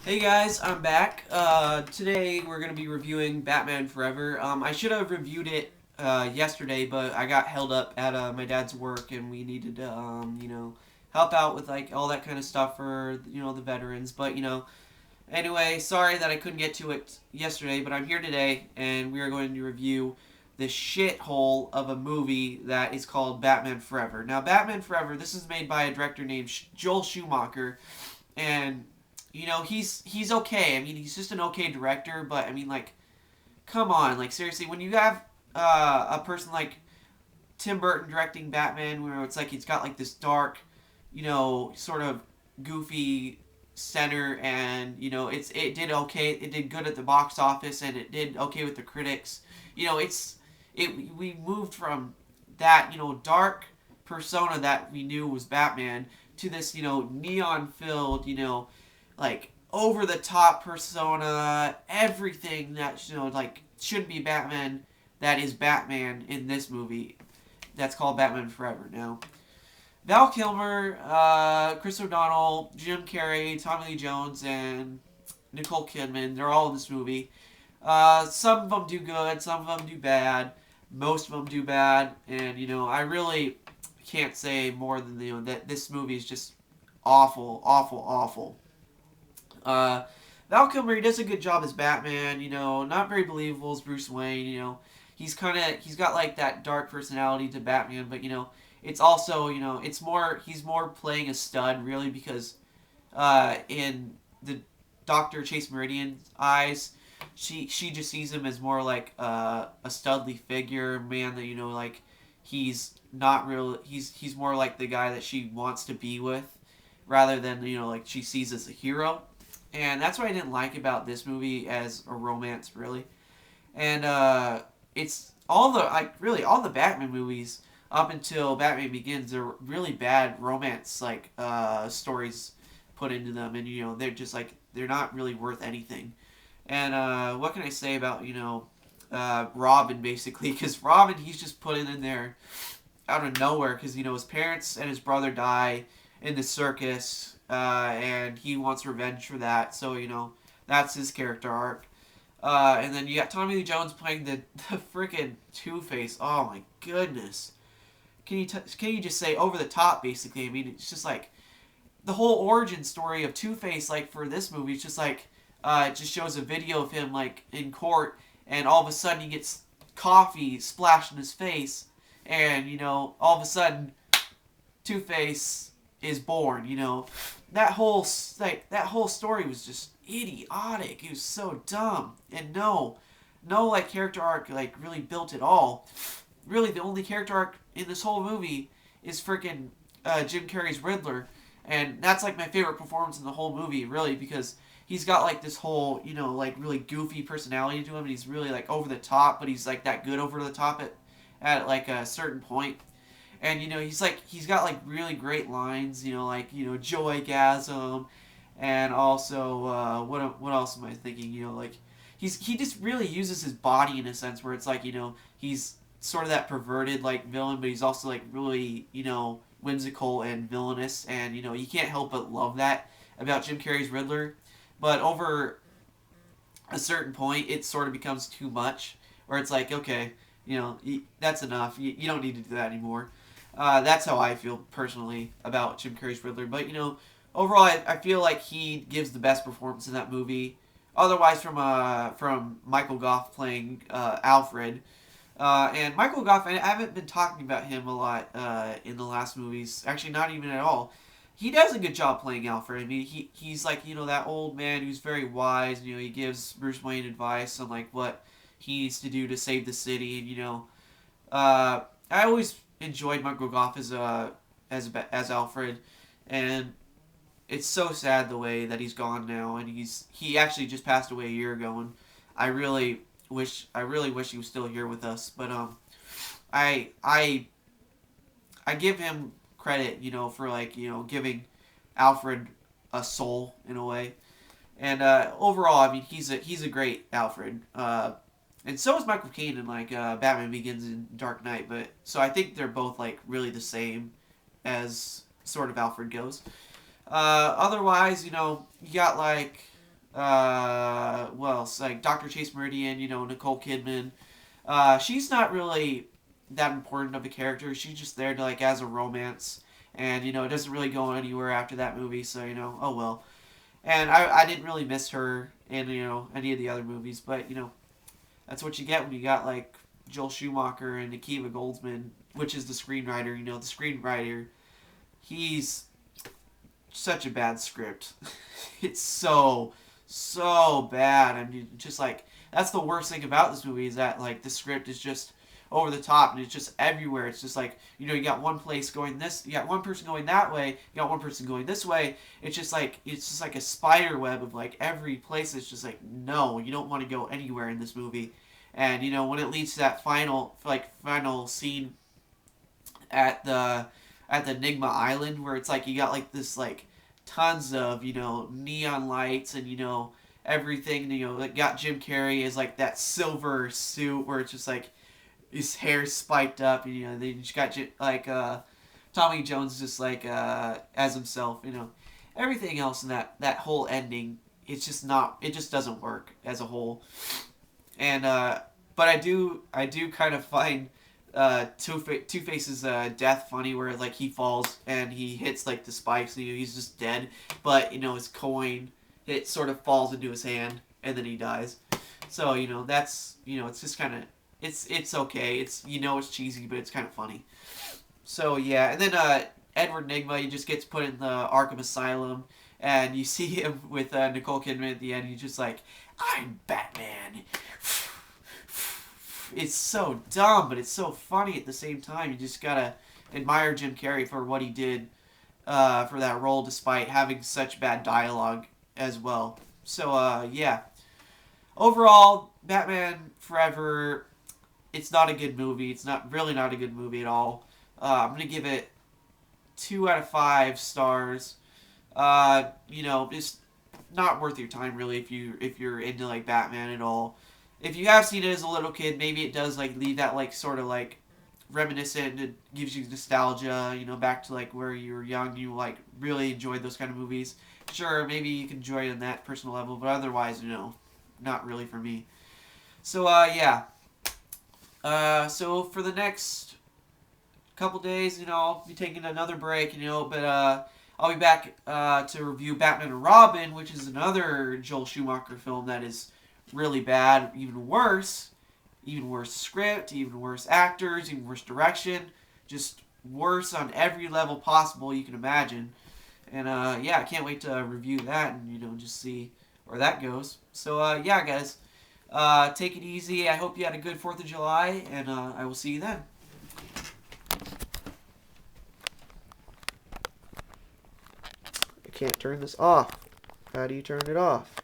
Hey guys, I'm back. Today we're gonna be reviewing Batman Forever. I should have reviewed it yesterday, but I got held up at my dad's work, and we needed to, help out with like all that kind of stuff for the veterans. But anyway, sorry that I couldn't get to it yesterday, but I'm here today, and we are going to review the shithole of a movie that is called Batman Forever. Now, Batman Forever. This is made by a director named Joel Schumacher, and he's okay. I mean, he's just an okay director, but I mean, like, come on, like seriously, when you have a person like Tim Burton directing Batman, where it's like he's got like this dark, sort of goofy center, and it did okay. It did good at the box office, and it did okay with the critics. We moved from that dark persona that we knew was Batman to this neon filled like over the top persona, everything that like should be Batman, that is Batman in this movie. That's called Batman Forever. Now, Val Kilmer, Chris O'Donnell, Jim Carrey, Tommy Lee Jones, and Nicole Kidman. They're all in this movie. Some of them do good, some of them do bad. Most of them do bad, and I really can't say more than that this movie is just awful, awful, awful. Uh, Val Kilmer, he does a good job as Batman. Not very believable as Bruce Wayne. He's got like that dark personality to Batman, but it's also he's more playing a stud really because in the Doctor Chase Meridian's eyes, she just sees him as more like a studly figure man that like he's not real. He's more like the guy that she wants to be with rather than like she sees as a hero, and that's what I didn't like about this movie as a romance, really. And it's all the really all the Batman movies up until Batman Begins are really bad romance stories put into them, and they're just like they're not really worth anything. And what can I say about Robin basically? Because Robin, he's just put in there out of nowhere because his parents and his brother die in the circus, and he wants revenge for that. So that's his character arc. And then you got Tommy Lee Jones playing the freaking Two Face. Oh my goodness! Can you just say over the top? Basically, I mean, it's just like the whole origin story of Two Face. Like for this movie, it's just like it just shows a video of him like in court, and all of a sudden he gets coffee splashed in his face, and all of a sudden Two Face is born. That whole story was just idiotic. It was so dumb, and no like character arc like really built at all. Really, the only character arc in this whole movie is freaking Jim Carrey's Riddler, and that's like my favorite performance in the whole movie. Really, because he's got like this whole like really goofy personality to him, and he's really like over the top, but he's like that good over the top at like a certain point. And he's got like really great lines, like joygasm, and also what else am I thinking? Like he just really uses his body in a sense where it's like he's sort of that perverted like villain, but he's also like really whimsical and villainous, and you can't help but love that about Jim Carrey's Riddler. But over a certain point, it sort of becomes too much, where it's like okay, that's enough. You don't need to do that anymore. That's how I feel personally about Jim Carrey's Riddler. But overall, I feel like he gives the best performance in that movie. Otherwise, from Michael Goff playing Alfred, and Michael Goff, I haven't been talking about him a lot in the last movies. Actually, not even at all. He does a good job playing Alfred. I mean, he's like that old man who's very wise. He gives Bruce Wayne advice on like what he needs to do to save the city. And I always enjoyed Michael Goff as Alfred, and it's so sad the way that he's gone now. And he actually just passed away a year ago, and I really wish he was still here with us. But I I I give him credit, for like giving Alfred a soul in a way. And overall, I mean, he's a great Alfred. And so is Michael Caine in like Batman Begins and Dark Knight. But so I think they're both like really the same as sort of Alfred goes. Otherwise, you got like well, it's like Dr. Chase Meridian, Nicole Kidman. She's not really that important of a character. She's just there to like as a romance, and it doesn't really go anywhere after that movie. So oh well. And I didn't really miss her in any of the other movies, but that's what you get when you got like Joel Schumacher and Akiva Goldsman, which is the screenwriter. The screenwriter, he's such a bad script. It's so bad. I mean, just like that's the worst thing about this movie is that like the script is just over the top and it's just everywhere. It's just like you got one place going this, you got one person going that way, you got one person going this way. It's just like a spider web of like every place. It's just like no, you don't want to go anywhere in this movie. And when it leads to that final scene at the Enigma Island where it's like you got like this like tons of neon lights and everything that got Jim Carrey is like that silver suit where it's just like his hair spiked up and then you just got like Tommy Jones just like as himself. Everything else in that whole ending, it's just not, it just doesn't work as a whole. And but I do kind of find Two-Face's death funny, where like he falls and he hits like the spikes and he's just dead, but his coin, it sort of falls into his hand and then he dies. So that's it's just kind of it's okay. It's cheesy, but it's kind of funny. So yeah, and then Edward Nygma, he just gets put in the Arkham Asylum, and you see him with Nicole Kidman at the end. He's just like, "I'm Batman." It's so dumb, but it's so funny at the same time. You just gotta admire Jim Carrey for what he did for that role, despite having such bad dialogue as well. So yeah, overall, Batman Forever, it's not a good movie. It's not a good movie at all. I'm gonna give it 2 out of 5 stars. Just not worth your time really if you're into like Batman at all. If you have seen it as a little kid, maybe it does like leave that like sort of like reminiscent. It gives you nostalgia, back to like where you were young. You like really enjoyed those kind of movies. Sure, maybe you can enjoy it on that personal level, but otherwise, not really for me. So yeah. So for the next couple days, I'll be taking another break, but I'll be back to review Batman and Robin, which is another Joel Schumacher film that is really bad, even worse script, even worse actors, even worse direction, just worse on every level possible you can imagine. And yeah, I can't wait to review that and just see where that goes. So yeah, guys, take it easy. I hope you had a good 4th of July, and I will see you then. I can't turn this off. How do you turn it off?